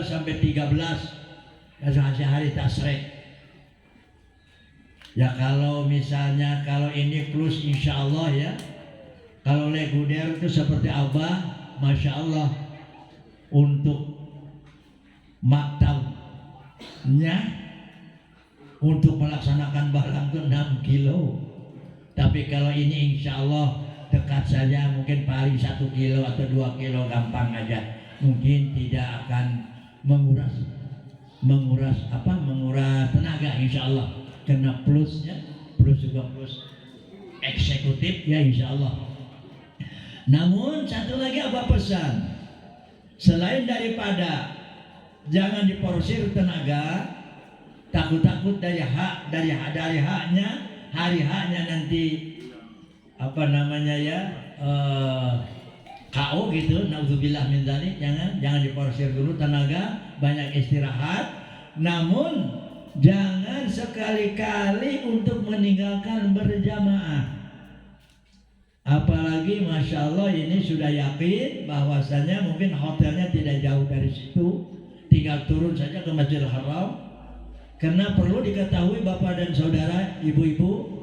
sampai 13 kasih hari tasrik. Ya kalau misalnya kalau ini plus insya Allah ya, kalau reguler itu seperti Abah, Masya Allah, untuk maktabnya untuk melaksanakan balang itu 6 kilo. Tapi kalau ini insya Allah dekat saja, mungkin paling 1 kilo atau 2 kilo, gampang aja. Mungkin tidak akan menguras tenaga insya Allah. Karena plus juga plus eksekutif ya insya Allah. Namun satu lagi apa pesan? Selain daripada jangan diporsir tenaga, takut dari haknya, hari haknya nanti KO gitu, naudzubillah min dzalik. Jangan diporsir dulu tenaga, banyak istirahat. Namun jangan sekali-kali untuk meninggalkan berjamaah. Apalagi Masya Allah ini sudah yakin bahwasanya mungkin hotelnya tidak jauh dari situ, tinggal turun saja ke Masjidil Haram. Karena perlu diketahui Bapak dan Saudara, Ibu-ibu,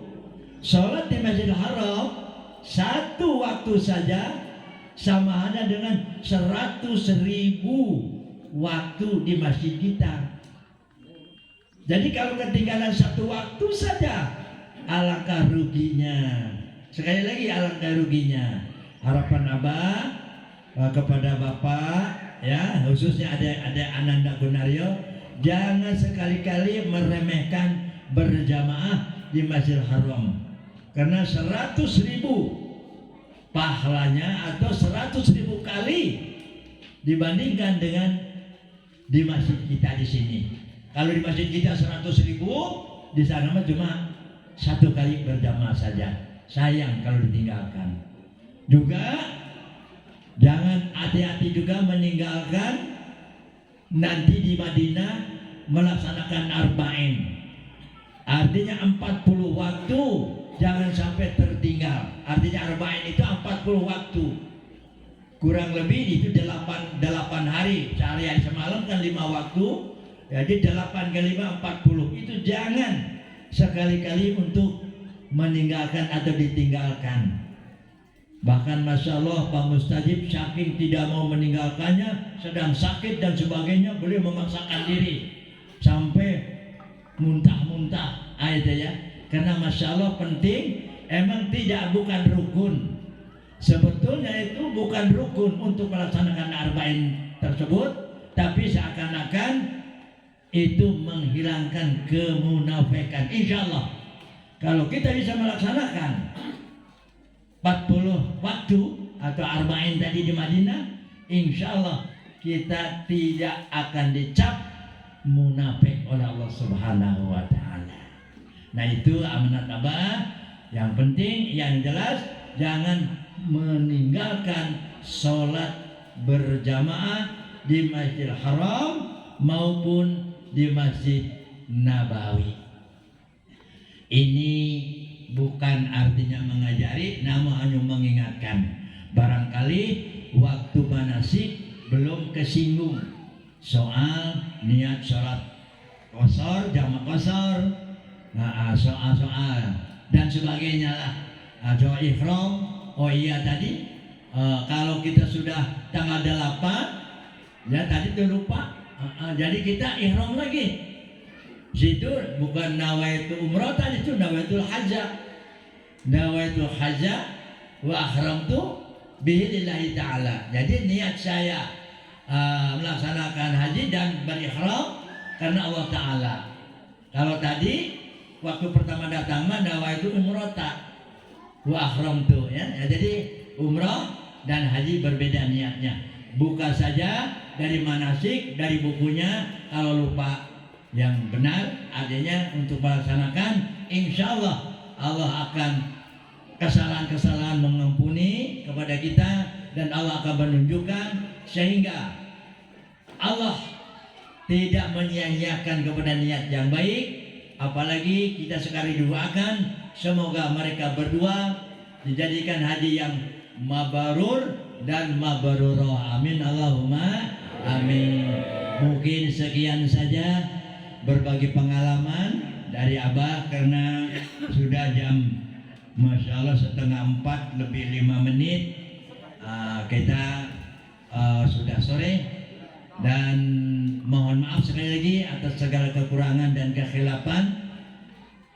sholat di Masjidil Haram satu waktu saja sama halnya dengan 100.000 waktu di masjid kita. Jadi kalau ketinggalan satu waktu saja, alangkah ruginya. Sekali lagi alangkah ruginya. Harapan Abah kepada Bapak ya, khususnya ada Ananda Gunario, jangan sekali-kali meremehkan berjamaah di Masjidil Haram. Karena 100.000 pahalanya atau 100.000 kali dibandingkan dengan di masjid kita di sini. Kalau di masjid kita 100.000, di sana mah cuma 1 kali berjamaah saja. Sayang kalau ditinggalkan. Juga jangan hati-hati juga meninggalkan nanti di Madinah melaksanakan arba'in. Artinya 40 waktu jangan sampai tertinggal. Artinya arba'in itu 40 waktu. Kurang lebih itu 8 hari. Sehari semalam kan 5 waktu. Jadi 8 kali 5 40. Itu jangan sekali-kali untuk meninggalkan atau ditinggalkan. Bahkan Masya Allah Pak Mustajib saking tidak mau meninggalkannya, sedang sakit dan sebagainya, beliau memaksakan diri sampai muntah-muntah ya. Karena Masya Allah penting, emang bukan rukun. Sebetulnya itu bukan rukun untuk melaksanakan arba'in tersebut, tapi seakan-akan itu menghilangkan kemunafikan. Insya Allah kalau kita bisa melaksanakan 40 waktu atau arba'in tadi di Madinah, insya Allah kita tidak akan dicap munafik oleh Allah Subhanahu wa Ta'ala. Nah itu amanat Abah. Yang penting, yang jelas jangan meninggalkan sholat berjamaah di Masjidil Haram maupun di Masjid Nabawi. Ini bukan artinya mengajari, namun hanya mengingatkan. Barangkali waktu manasik belum kesinggung soal niat sholat qashar, jamak qashar, soal dan sebagainya lah. Soal ihram, oh iya tadi kalau kita sudah tanggal 8 ya tadi tuh lupa, jadi kita ihram lagi. Situ bukan nawaitu umrah tadi, itu nawaitul hajjah. Nawaitul hajjah wa ahramtu bihi lillahi ta'ala. Jadi niat saya melaksanakan haji dan berihram karena Allah Ta'ala. Kalau tadi waktu pertama datang mah nawaitu umrata wa ahramtu ya. Jadi umrah dan haji berbeda niatnya. Buka saja dari manasik, dari bukunya. Kalau lupa yang benar artinya untuk melaksanakan, insya Allah Allah akan kesalahan-kesalahan mengampuni kepada kita, dan Allah akan menunjukkan sehingga Allah tidak menyia-nyiakan kepada niat yang baik. Apalagi kita sekali doakan semoga mereka berdua dijadikan haji yang mabrur dan mabrurah. Amin Allahumma amin. Mungkin sekian saja berbagi pengalaman dari Abah, karena sudah jam Masya Allah 3:30 lebih 5 menit. Kita sudah sore, dan mohon maaf sekali lagi atas segala kekurangan dan kekhilafan.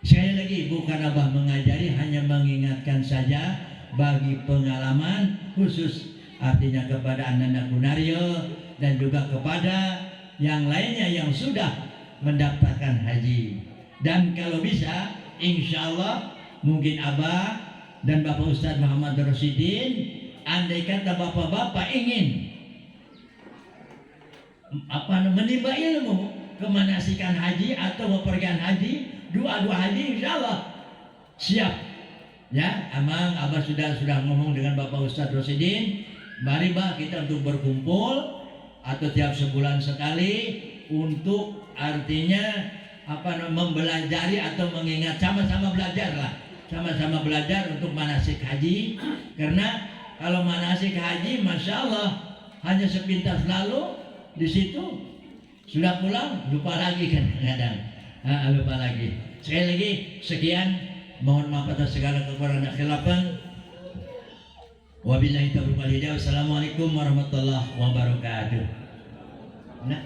Sekali lagi bukan Abah mengajari, hanya mengingatkan saja bagi pengalaman khusus, artinya kepada Ananda Kunario dan juga kepada yang lainnya yang sudah mendaftarkan haji. Dan kalau bisa insya Allah mungkin Abah dan Bapak Ustadz Muhammad Rasidin, andai kata bapak-bapak ingin menimba ilmu kemanasikan haji atau bepergian haji, dua haji insya Allah siap ya. Emang Abah sudah ngomong dengan Bapak Ustadz Rasidin, mari Bah kita untuk berkumpul atau tiap sebulan sekali untuk artinya mempelajari atau mengingat, sama-sama belajar lah, sama-sama belajar untuk manasik haji. Karena kalau manasik haji Masya Allah hanya sepintas lalu di situ, sudah pulang lupa lagi kan kadang, lupa lagi. Sekali lagi sekian, mohon maaf atas segala kekurangan dan khilafan. Wabillahi taufiq wal hidayah. Wassalamualaikum warahmatullahi wabarakatuh. Nah,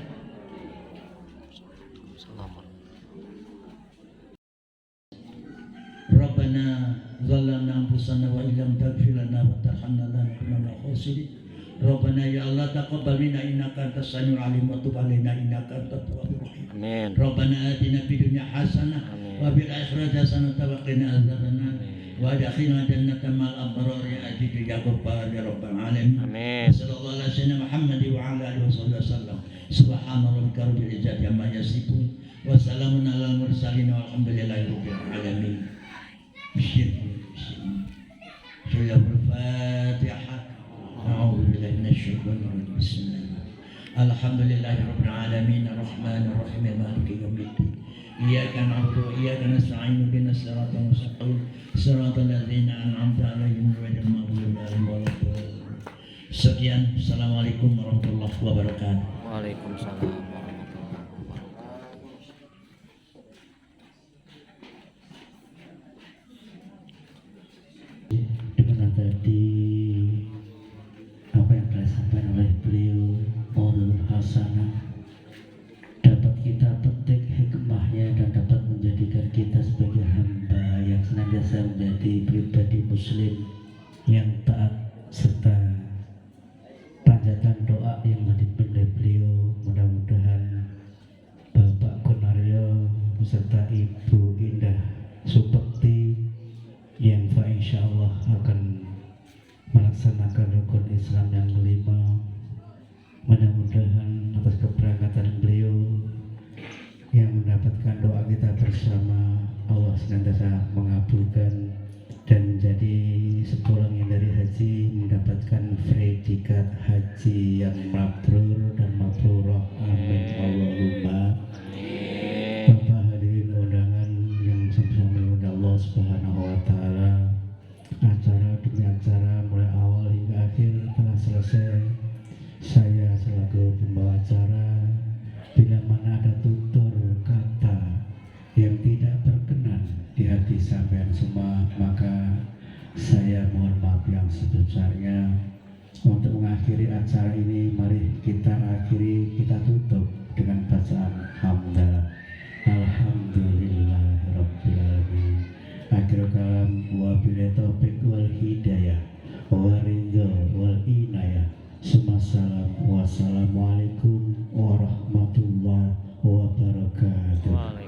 Rabbana zalamna anfusana wa illam taghfir lana wa tarhamna lanakunanna minal khasirin. Rabbana ya Allah taqabbal minna innaka antas samiul alim wa tub alaina innaka antat tawwabur rahim. Amin. Rabbana atina fid dunya hasanah wa fil akhirati hasanah wa qina adzabannar wa adkhilna jannata ma'al abrar ya aziz ya ghaffar ya rabbal alamin. Amin. Sallallahu alaihi wasallam Muhammad wa ala alihi wasallam. Subhana rabbika rabbil izzati amma yasifun wa salamun alal mursalin walhamdulillahi rabbil alamin. Surah Al-Fatihah. A'udzu billahi minasyaitonir rajim. Bismillah. Alhamdulillahirabbil alamin arrahmanir rahim maliki yaumiddin. Iyyaka na'budu wa iyyaka nasta'in ihdinas siratal mustaqim siratal ladzina an'amta 'alaihim ghairil maghdubi 'alaihim waladdallin. Sekian, assalamualaikum warahmatullahi wabarakatuh. Waalaikumsalam warahmatullahi wabarakatuh. Dengan tadi apa yang telah disampaikan oleh beliau, Maulul Hasanah, dapat kita petik hikmahnya dan dapat menjadikan kita sebagai hamba yang senantiasa menjadi pribadi muslim yang taat, serta panjatan doa yang dipimpin oleh beliau. Mudah-mudahan Bapak Kunario beserta Ibu Indah Supekti yang insya Allah akan melaksanakan rukun Islam yang kelima, mudah-mudahan atas keberangkatan beliau yang mendapatkan doa kita bersama, Allah senantiasa mengabulkan dan menjadi sepulang yang dari haji mendapatkan predikat haji yang mabrur dan mabrurah. Amin Allahumma. Bapak hadirin undangan yang sama-sama oleh Allah Subhanahu wa taala, acara demi acara mulai awal hingga akhir telah selesai. Saya selaku pembawa acara, bila mana ada tutur kata yang tidak berkenan di hati sampean semua, maka saya mohon maaf yang sebesarnya. Untuk mengakhiri acara ini, mari kita tutup dengan bacaan hamdalah. Alhamdulillah. akhir kalam wabillahi taufik wal hidayah waridho wal inayah. Wassalamualaikum warahmatullahi wabarakatuh.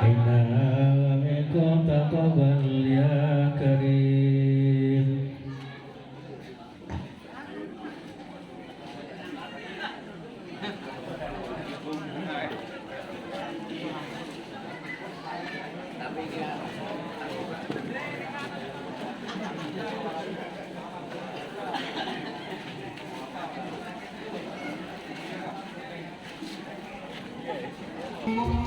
Inna minkum taqabbal ya karim. Ngomong